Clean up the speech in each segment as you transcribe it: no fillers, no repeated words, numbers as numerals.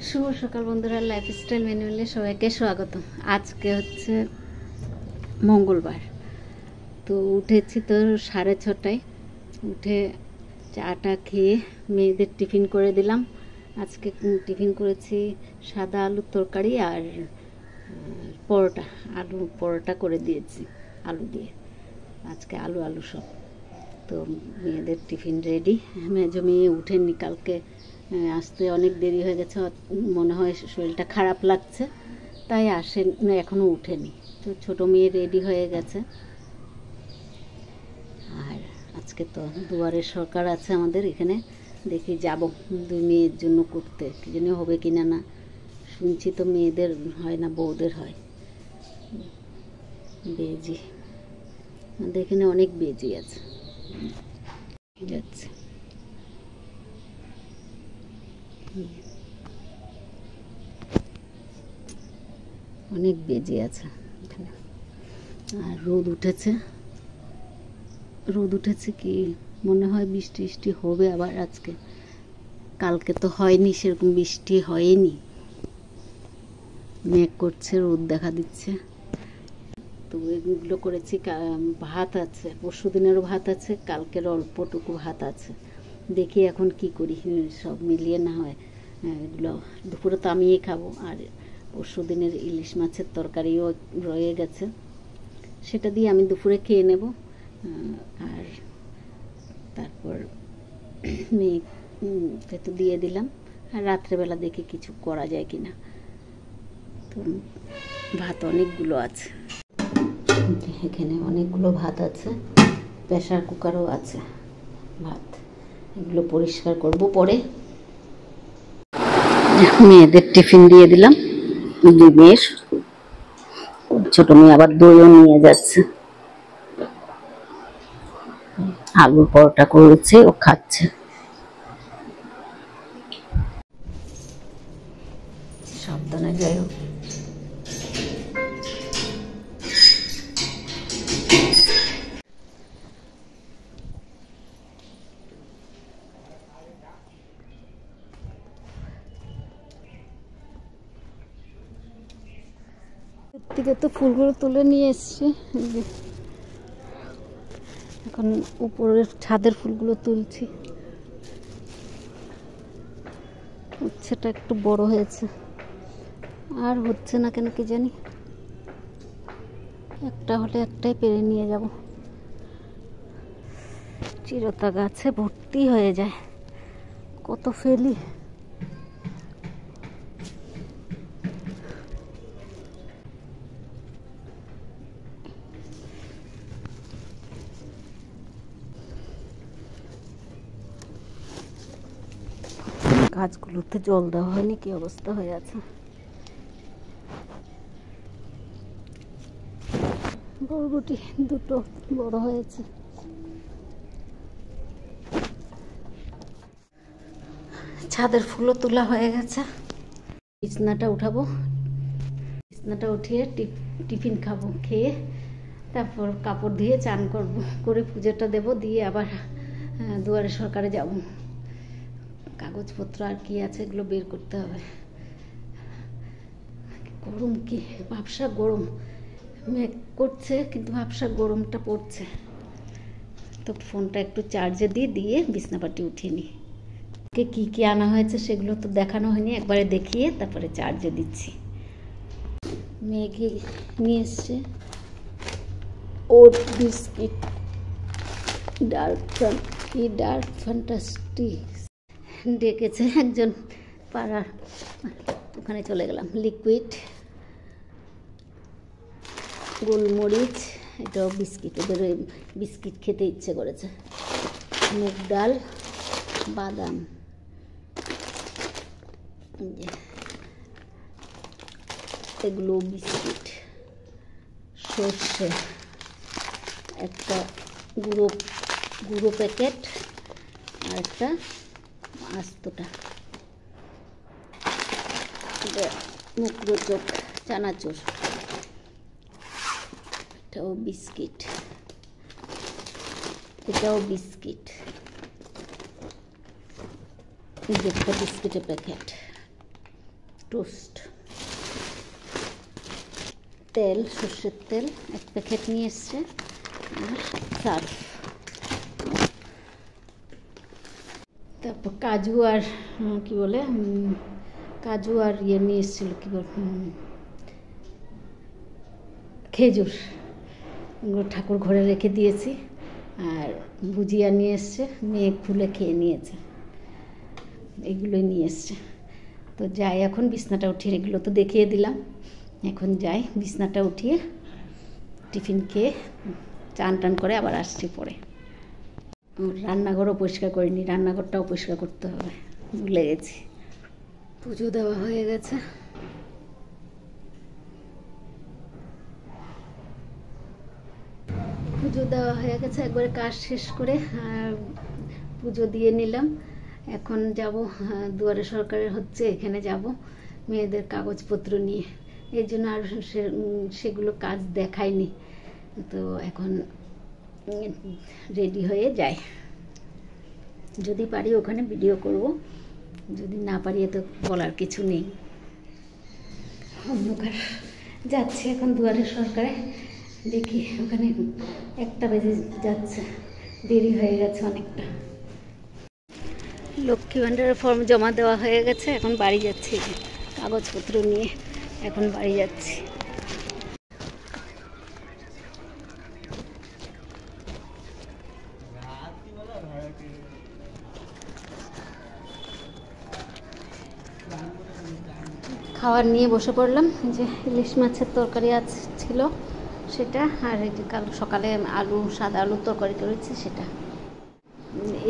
শুভ সকাল বন্ধুরা, লাইফস্টাইল ম্যানুয়ালে সবাইকে স্বাগত। আজকে হচ্ছে মঙ্গলবার, তো উঠেছি তো 6:30টায়। উঠে চাটা খেয়ে মেয়েদের টিফিন করে দিলাম। আজকে টিফিন করেছি সাদা আলুর তরকারি আর পরোটা, আলু পরোটা করে দিয়েছি আলু দিয়ে। আজকে আলু আলু সব। তো মেয়েদের টিফিন রেডি। মেজো মেয়ে উঠেনি, কালকে আসতে অনেক দেরি হয়ে গেছে, মনে হয় শরীরটা খারাপ লাগছে, তাই আসেন এখনও উঠেনি। তো ছোটো মেয়ে রেডি হয়ে গেছে। আর আজকে তো দুয়ারের সরকার আছে আমাদের এখানে, দেখি যাব দুই মেয়ের জন্য করতে, কি জানি হবে কি না। না শুনছি তো মেয়েদের হয় না, বউদের হয়। বেজি আমাদের এখানে অনেক বেজি আছে, যাচ্ছে অনেক বেজি আছে এখানে। আর রোদ উঠেছে কি মনে হয় বৃষ্টি বৃষ্টি হবে আবার আজকে। কালকে তো হয়নি, সেরকম বৃষ্টি হয়নি, মেঘ করছে, রোদ দেখা দিচ্ছে। তো এগুলো করেছি, ভাত আছে, পরশু দিনেরও ভাত আছে, কালকের অল্পটুকু ভাত আছে। দেখি এখন কি করি, সব মিলিয়ে না হয় এগুলো দুপুরে তো আমিই খাবো। আর পরশু দিনের ইলিশ মাছের তরকারিও রয়ে গেছে, সেটা দিয়ে আমি দুপুরে খেয়ে নেব। আর তারপর মেয়েকে তো দিয়ে দিলাম। আর রাত্রেবেলা দেখি কিছু করা যায় কি না। তো ভাত অনেকগুলো আছে, এখানে অনেকগুলো ভাত আছে, প্রেসার কুকারও আছে ভাত। এগুলো পরিষ্কার করব পরে। মেয়েদের টিফিন দিয়ে দিলাম, দুই মেয়ের। ছোট মেয়ে আবার দইও নিয়ে যাচ্ছে। আলুর পরোটা করেছে, ও খাচ্ছে। সাবধানে যাই হোক। থেকে তো ফুলগুলো তুলে নিয়ে এসছি, এখন উপরের ছাদের ফুলগুলো তুলছি। উচ্ছেটা একটু বড় হয়েছে, আর হচ্ছে না কেন কি জানি। একটা হলে একটাই পেরে নিয়ে যাব। চিরতা গাছে ভর্তি হয়ে যায়, কত ফেলি। গাছগুলোতে জল দেওয়া হয়নি, কি অবস্থা হয়ে আছে। বরবটি দুটো বড় হয়েছে। ছাদের ফুলও তোলা হয়ে গেছে। বিছনাটা উঠাবো, বিছনাটা উঠিয়ে টিফিন খাবো, খেয়ে তারপর কাপড় ধুয়ে চান করবো, করে পুজোটা দেব, দিয়ে আবার দুয়ারে সরকারে যাব। কাগজপত্র আর কি আছে এগুলো বের করতে হবে। গরম, কি ভাবসা গরম, মেঘ করছে কিন্তু ভাবসা গরমটা পড়ছে। তো ফোনটা একটু চার্জে দিয়ে বিছনাপাটি উঠিয়ে নিই। কি কি আনা হয়েছে সেগুলো তো দেখানো হয়নি, একবারে দেখিয়ে তারপরে চার্জে দিচ্ছি। ম্যাগি নিয়ে এসছে, ওট বিস্কিট, ডার্ক ফ্যান্টাস্টিক। ডেকেছে একজন পাড়ার, ওখানে চলে গেলাম। লিকুইড, গোলমরিচ, এটাও বিস্কিট, ওদের ওই বিস্কিট খেতে ইচ্ছে করেছে। মুগ ডাল, বাদাম, এগুলো বিস্কিট, সর্ষে, একটা গুঁড়ো প্যাকেট, আর একটা আস্তটা মুখরোচক চানাচুর, এটাও বিস্কিট, এটাও বিস্কিট, এই যে একটা বিস্কিটের প্যাকেট, টোস্ট, তেল, সর্ষের তেল 1 প্যাকেট নিয়ে এসছে, আর সার্ফ। তারপর কাজু আর কি বলে কাজু আর ইয়ে নিয়ে এসেছিলো, কী বল, খেজুর, ওগুলো ঠাকুর ঘরে রেখে দিয়েছি। আর ভুজিয়া নিয়ে এসছে, মেয়ে খুলে খেয়ে নিয়েছে, এগুলোই নিয়ে এসছে। তো যাই, এখন বিছনাটা উঠিয়ে, এগুলো তো দেখিয়ে দিলাম, এখন যাই বিছনাটা উঠিয়ে টিফিন খেয়ে চান টান করে আবার আসছি পরে। রান্নাঘরও পরিষ্কার করিনি, রান্নাঘরটাও পরিষ্কার করতে হবে, ভুলে গেছি। পুজো দেওয়া হয়ে গেছে, একবারে কাজ শেষ করে পুজো দিয়ে নিলাম। এখন যাব দুয়ারে সরকারের হচ্ছে, এখানে যাব মেয়েদের কাগজপত্র নিয়ে, এর জন্য আর সেগুলো কাজ দেখায়নি। তো এখন রেডি হয়ে যাই, যদি পারি ওখানে ভিডিও করব, যদি না পারি তো বলার কিছু নেই। অন্ধকার যাচ্ছে এখন দুয়ারে সরকারে, দেখি ওখানে 1টা বেজে যাচ্ছে, দেরি হয়ে গেছে অনেকটা। লক্ষ্মী ভাণ্ডারের ফর্ম জমা দেওয়া হয়ে গেছে, এখন বাড়ি যাচ্ছি কাগজপত্র নিয়ে, এখন বাড়ি যাচ্ছি। খাবার নিয়ে বসে পড়লাম, যে ইলিশ মাছের তরকারি ছিল সেটা, আর এই যে কাল সকালে সাদা আলুর তরকারি করেছি সেটা।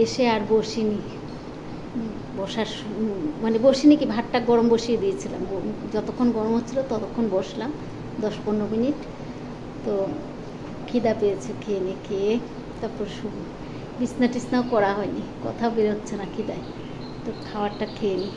এসে আর বসিনি, বসিনি কি, ভাতটা গরম বসিয়ে দিয়েছিলাম, যতক্ষণ গরম হচ্ছিলো ততক্ষণ বসলাম 10-15 মিনিট। তো খিদা পেয়েছে, খেয়ে তারপর বিছনা টিছনাও করা হয়নি, কথা বেরোচ্ছে না খিদায়, তো খাবারটা খেয়ে নিই।